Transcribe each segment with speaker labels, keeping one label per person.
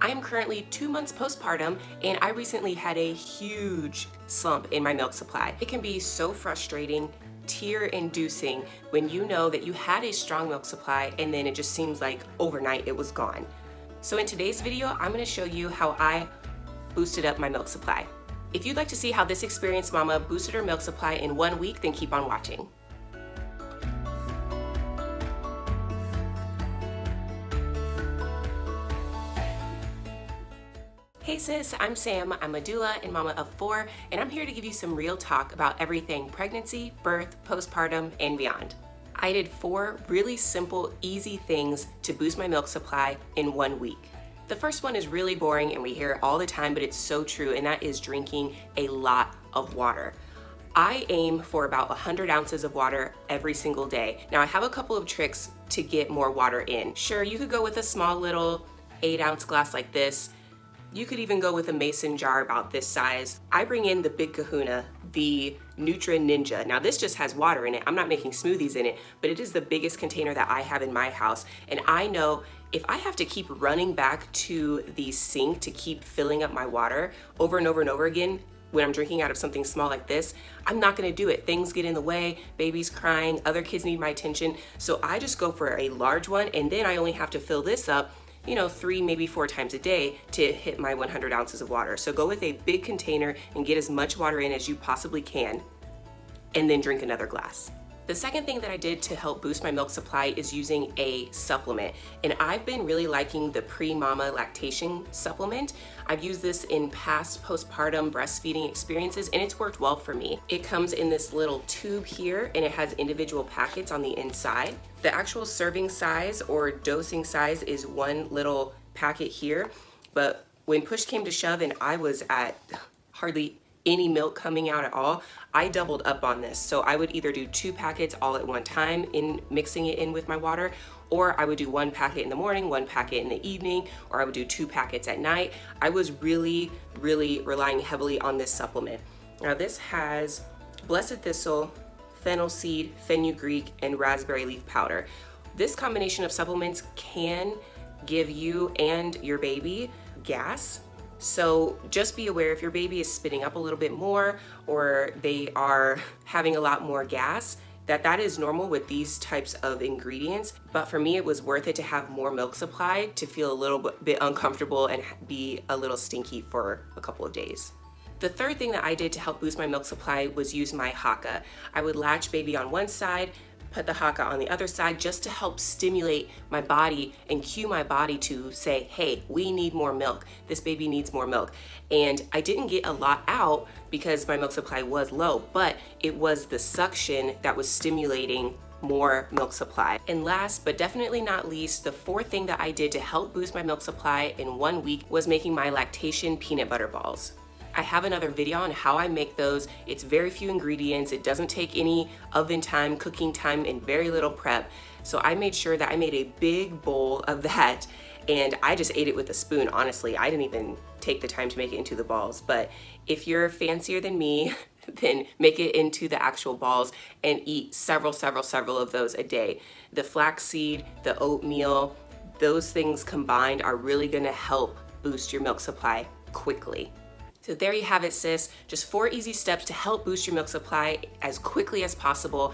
Speaker 1: I am currently 2 months postpartum, and I recently had a huge slump in my milk supply. It can be so frustrating, tear-inducing when you know that you had a strong milk supply and then it just seems like overnight it was gone. So in today's video, I'm going to show you how I boosted up my milk supply. If you'd like to see how this experienced mama boosted her milk supply in 1 week, then keep on watching. Hey sis, I'm Sam. I'm a doula and mama of 4, and I'm here to give you some real talk about everything pregnancy, birth, postpartum, and beyond. I did 4 really simple, easy things to boost my milk supply in 1 week. The first one is really boring and we hear it all the time, but it's so true, and that is drinking a lot of water. I aim for about 100 ounces of water every single day. Now I have a couple of tricks to get more water in. Sure, you could go with a small little 8-ounce glass like this. You could even go with a mason jar about this size. I bring in the Big Kahuna, the Nutra Ninja. Now this just has water in it. I'm not making smoothies in it, but it is the biggest container that I have in my house. And I know if I have to keep running back to the sink to keep filling up my water over and over and over again, when I'm drinking out of something small like this, I'm not gonna do it. Things get in the way, baby's crying, other kids need my attention. So I just go for a large one, and then I only have to fill this up 3, maybe 4 times a day to hit my 100 ounces of water. So go with a big container and get as much water in as you possibly can, and then drink another glass. The second thing that I did to help boost my milk supply is using a supplement. And I've been really liking the Premama Lactation supplement. I've used this in past postpartum breastfeeding experiences, and it's worked well for me. It comes in this little tube here, and it has individual packets on the inside. The actual serving size or dosing size is one little packet here, but when push came to shove and I was at hardly any milk coming out at all, I doubled up on this. So I would either do 2 packets all at one time in mixing it in with my water, or I would do 1 packet in the morning, 1 packet in the evening, or I would do 2 packets at night. I was really relying heavily on this supplement. Now this has blessed thistle, fennel seed, fenugreek, and raspberry leaf powder. This combination of supplements can give you and your baby gas. So just be aware if your baby is spitting up a little bit more or they are having a lot more gas, that is normal with these types of ingredients. But for me, it was worth it to have more milk supply to feel a little bit uncomfortable and be a little stinky for a couple of days. The third thing that I did to help boost my milk supply was use my Hakka. I would latch baby on one side, put the Hakka on the other side, just to help stimulate my body and cue my body to say, hey, we need more milk. This baby needs more milk. And I didn't get a lot out because my milk supply was low, but it was the suction that was stimulating more milk supply. And last but definitely not least, the fourth thing that I did to help boost my milk supply in 1 week was making my lactation peanut butter balls. I have another video on how I make those. It's very few ingredients. It doesn't take any oven time, cooking time, and very little prep. So I made sure that I made a big bowl of that, and I just ate it with a spoon, honestly. I didn't even take the time to make it into the balls. But if you're fancier than me, then make it into the actual balls and eat several of those a day. The flaxseed, the oatmeal, those things combined are really gonna help boost your milk supply quickly. So there you have it, sis. Just 4 easy steps to help boost your milk supply as quickly as possible.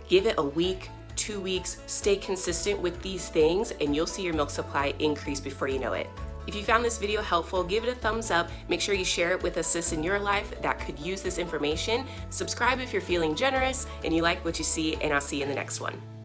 Speaker 1: Give it a week, 2 weeks, stay consistent with these things, and you'll see your milk supply increase before you know it. If you found this video helpful, give it a thumbs up. Make sure you share it with a sis in your life that could use this information. Subscribe if you're feeling generous and you like what you see, and I'll see you in the next one.